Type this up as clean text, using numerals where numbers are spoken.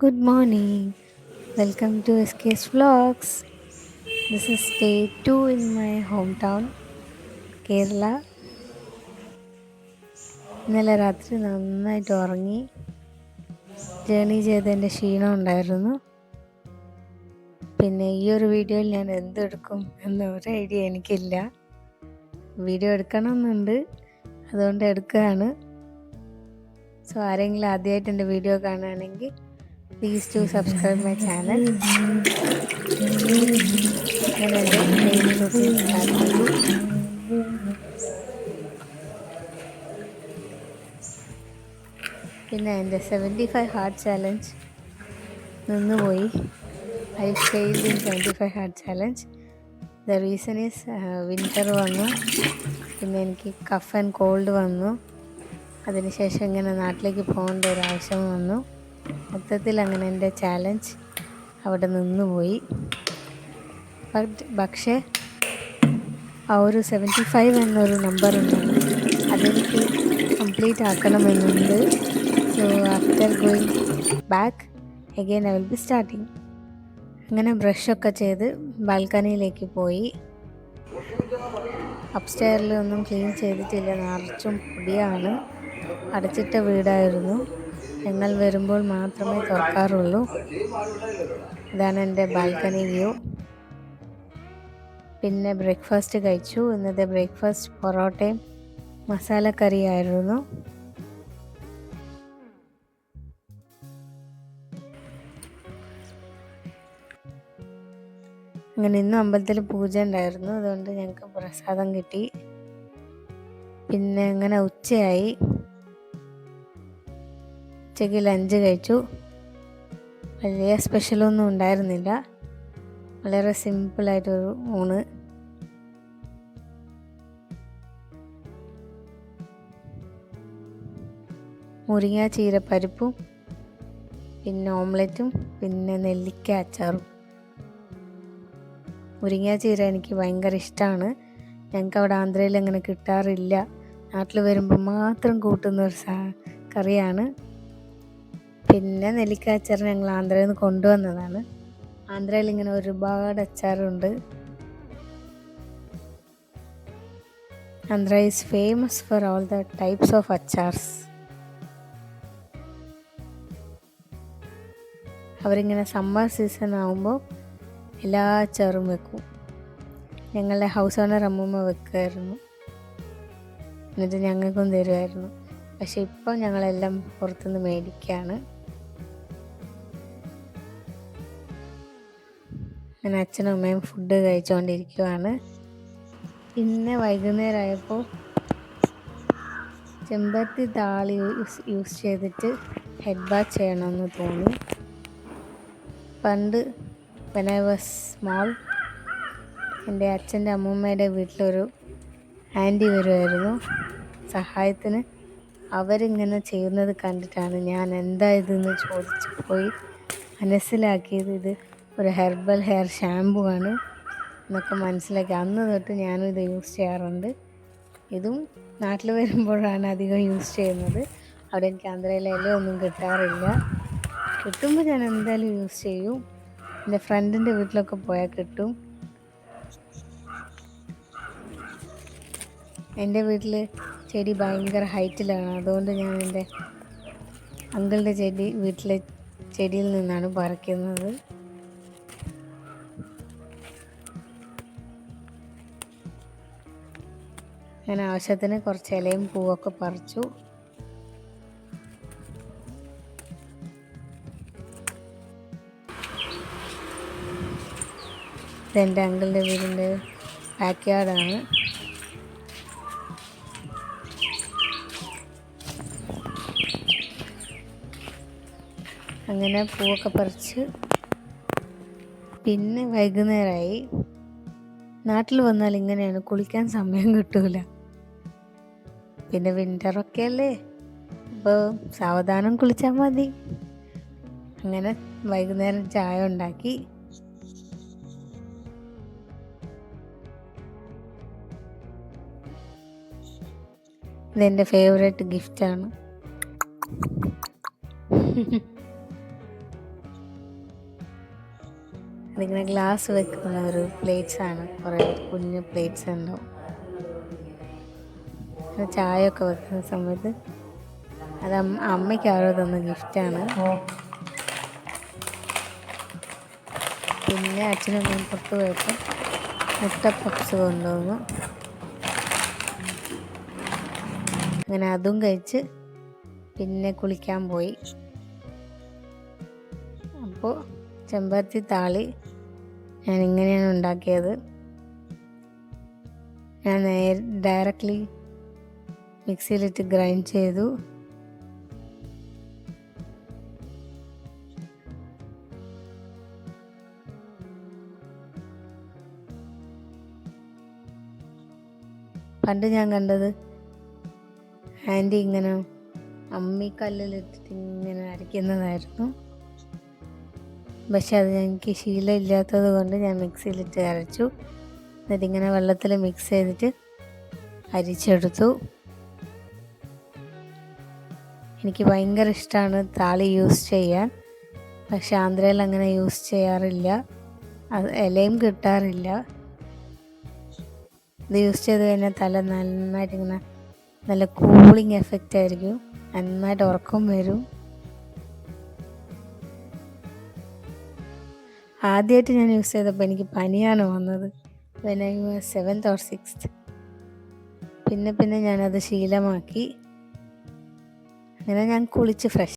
Good morning. Welcome to SK's Vlogs. This is day 2 in my hometown, Kerala. ഇന്നലെ രാത്രി നന്നായിട്ട് ഉറങ്ങി. Journey ചെയ്തതിൻ്റെ ക്ഷീണം ഉണ്ടായിരുന്നു. പിന്നെ ഈ ഒരു വീഡിയോയിൽ ഞാൻ എന്തെടുക്കും എന്ന ഒരു ഐഡിയ എനിക്കില്ല. വീഡിയോ എടുക്കണമെന്നുണ്ട്, അതുകൊണ്ട് എടുക്കുകയാണ്. സോ ആരെങ്കിലും ആദ്യമായിട്ട് എൻ്റെ വീഡിയോ കാണുകയാണെങ്കിൽ please to subscribe my channel. ഞാൻ എൻ്റെ ഡെയിലി റൂട്ടീൻ സ്റ്റാർട്ട് ചെയ്തു. പിന്നെ എൻ്റെ 75 ഹാർട്ട് ചാലഞ്ച് നിന്നുപോയി. I failed in 75 hard challenge. The reason is winter വന്നു, പിന്നെ എനിക്ക് കഫ് ആൻഡ് കോൾഡ് വന്നു. അതിനുശേഷം ഇങ്ങനെ നാട്ടിലേക്ക് പോകേണ്ട ഒരു ആവശ്യം വന്നു. മൊത്തത്തിൽ അങ്ങനെ എൻ്റെ ചാലഞ്ച് അവിടെ നിന്നുപോയി. പക്ഷേ ആ ഒരു 75 എന്നൊരു നമ്പറുണ്ട്, അതെനിക്ക് കംപ്ലീറ്റ് ആക്കണമെന്നുണ്ട്. So after going back again I will be starting. അങ്ങനെ ബ്രഷൊക്കെ ചെയ്ത് ബാൽക്കണിയിലേക്ക് പോയി. അപ്സ്റ്റെയറിലൊന്നും ക്ലീൻ ചെയ്തിട്ടില്ല, നിറച്ചും പൊടിയാണ്. അടച്ചിട്ട വീടായിരുന്നു, ഞങ്ങൾ വരുമ്പോൾ മാത്രമേ തുറക്കാറുള്ളൂ. ഇതാണ് എൻ്റെ ബാൽക്കണി വ്യൂ. പിന്നെ ബ്രേക്ക്ഫാസ്റ്റ് കഴിച്ചു. ഇന്നത്തെ ബ്രേക്ക്ഫാസ്റ്റ് പൊറോട്ടയും മസാലക്കറിയായിരുന്നു. അങ്ങനെ ഇന്നും അമ്പലത്തിൽ പൂജ ഉണ്ടായിരുന്നു, അതുകൊണ്ട് ഞങ്ങൾക്ക് പ്രസാദം കിട്ടി. പിന്നെ അങ്ങനെ ഉച്ചയായി. ഉച്ചയ്ക്ക് ലഞ്ച് കഴിച്ചു. വലിയ സ്പെഷ്യലൊന്നും ഉണ്ടായിരുന്നില്ല, വളരെ സിമ്പിളായിട്ടൊരു ഊണ്. മുരിങ്ങ ചീരപ്പരിപ്പും പിന്നെ ഓംലെറ്റും പിന്നെ നെല്ലിക്ക അച്ചാറും. മുരിങ്ങ ചീര എനിക്ക് ഭയങ്കര ഇഷ്ടമാണ്. ഞങ്ങൾക്ക് അവിടെ ആന്ധ്രയിൽ അങ്ങനെ കിട്ടാറില്ല, നാട്ടിൽ വരുമ്പോൾ മാത്രം കൂട്ടുന്നൊരു കറിയാണ്. പിന്നെ നെല്ലിക്ക അച്ചാർ ഞങ്ങൾ ആന്ധ്രയിൽ നിന്ന് കൊണ്ടുവന്നതാണ്. ആന്ധ്രയിൽ ഇങ്ങനെ ഒരുപാട് അച്ചാറുണ്ട്. Andhra is famous for all the types of achars. അവരിങ്ങനെ സമ്മർ സീസൺ ആകുമ്പോൾ എല്ലാ അച്ചാറും വെക്കും. ഞങ്ങളുടെ ഹൗസ് ഓണർ അമ്മൂമ്മ വെക്കുമായിരുന്നു, എന്നിട്ട് ഞങ്ങൾക്കും തരുമായിരുന്നു. പക്ഷെ ഇപ്പോൾ ഞങ്ങളെല്ലാം പുറത്തുനിന്ന് മേടിക്കുകയാണ്. ഞാൻ അച്ഛനും അമ്മയും ഫുഡ് കഴിച്ചുകൊണ്ടിരിക്കുകയാണ്. പിന്നെ വൈകുന്നേരമായപ്പോൾ ചെമ്പരത്തി താളി യൂസ് ചെയ്തിട്ട് ഹെഡ് ബാത്ത് ചെയ്യണമെന്ന് തോന്നി. പണ്ട് when I was small, എൻ്റെ അച്ഛൻ്റെ അമ്മൂമ്മയുടെ വീട്ടിലൊരു ആൻറ്റി വരുമായിരുന്നു സഹായത്തിന്. അവരിങ്ങനെ ചെയ്യുന്നത് കണ്ടിട്ടാണ് ഞാൻ എന്താ ഇതെന്ന് ചോദിച്ചു പോയി മനസ്സിലാക്കിയത്. ഇത് ഒരു ഹെർബൽ ഹെയർ ഷാമ്പു ആണ് എന്നൊക്കെ മനസ്സിലാക്കി. അന്ന് തൊട്ട് ഞാനും ഇത് യൂസ് ചെയ്യാറുണ്ട്. ഇതും നാട്ടിൽ വരുമ്പോഴാണ് അധികം യൂസ് ചെയ്യുന്നത്. അവിടെ എനിക്ക് ആന്ധ്രയിലെ ഇലയൊന്നും കിട്ടാറില്ല. കിട്ടുമ്പോൾ ഞാൻ എന്തായാലും യൂസ് ചെയ്യും. എൻ്റെ ഫ്രണ്ടിൻ്റെ വീട്ടിലൊക്കെ പോയാൽ കിട്ടും. എൻ്റെ വീട്ടിൽ ചെടി ഭയങ്കര ഹൈറ്റിലാണ്, അതുകൊണ്ട് ഞാൻ എൻ്റെ അങ്കിളുടെ വീട്ടിലെ ചെടിയിൽ നിന്നാണ് പറിക്കുന്നത്. ഞാൻ ആവശ്യത്തിന് കുറച്ച് ഇലയും പൂവൊക്കെ പറിച്ചു. ഇതെൻ്റെ അങ്കിളുടെ വീടിൻ്റെ ബാക്ക് യാർഡാണ്. അങ്ങനെ പൂവൊക്കെ പറിച്ച് പിന്നെ വൈകുന്നേരമായി. നാട്ടിൽ വന്നാൽ ഇങ്ങനെയാണ്, കുളിക്കാൻ സമയം കിട്ടൂല. പിന്നെ വിൻ്ററൊക്കെ അല്ലേ, അപ്പോൾ സാവധാനം കുളിച്ചാൽ മതി. അങ്ങനെ വൈകുന്നേരം ചായ ഉണ്ടാക്കി. ഇതെൻ്റെ ഫേവറേറ്റ് ഗിഫ്റ്റാണ്. അതിങ്ങനെ ഗ്ലാസ് വെക്കുന്ന ഒരു പ്ലേറ്റ്സ് ആണ്. കുറേ കുഞ്ഞു പ്ലേറ്റ്സ് ഉണ്ടാവും. ചായ ഒക്കെ വെക്കുന്ന സമയത്ത് അത് അമ്മയ്ക്ക് ആരോ തന്ന ഗിഫ്റ്റാണ്. പിന്നെ അച്ഛനും അമ്മയും പുറത്ത് പോയപ്പോൾ മുട്ട പപ്സ് കൊണ്ടുവന്നു. അങ്ങനെ അതും കഴിച്ച് പിന്നെ കുളിക്കാൻ പോയി. അപ്പോൾ ചെമ്പരത്തി താളി ഞാൻ ഇങ്ങനെയാണ് ഉണ്ടാക്കിയത്. ഞാൻ ഡയറക്റ്റ്ലി മിക്സിയിലിട്ട് ഗ്രൈൻഡ് ചെയ്തു. പണ്ട് ഞാൻ കണ്ടത് ആൻറ്റി ഇങ്ങനെ അമ്മിക്കല്ലിലിട്ടിട്ട് ഇങ്ങനെ അരയ്ക്കുന്നതായിരുന്നു. പക്ഷെ അത് എനിക്ക് ശീലമില്ലാത്തത് കൊണ്ട് ഞാൻ മിക്സിയിലിട്ട് അരച്ചു. എന്നിട്ടിങ്ങനെ വെള്ളത്തിൽ മിക്സ് ചെയ്തിട്ട് അരിച്ചെടുത്തു. എനിക്ക് ഭയങ്കര ഇഷ്ടമാണ് താളി യൂസ് ചെയ്യാൻ. പക്ഷെ ആന്ധ്രയിൽ അങ്ങനെ യൂസ് ചെയ്യാറില്ല, അത് ഇലയും കിട്ടാറില്ല. ഇത് യൂസ് ചെയ്ത് കഴിഞ്ഞാൽ തല നന്നായിട്ട് ഇങ്ങനെ നല്ല കൂളിംഗ് എഫക്റ്റ് ആയിരിക്കും, നന്നായിട്ട് ഉറക്കം വരും. ആദ്യമായിട്ട് ഞാൻ യൂസ് ചെയ്തപ്പോൾ എനിക്ക് പനിയാണ് വന്നത്. when I was 7th or 6th. പിന്നെ ഞാനത് ശീലമാക്കി. അങ്ങനെ ഞാൻ കുളിച്ച് ഫ്രഷ്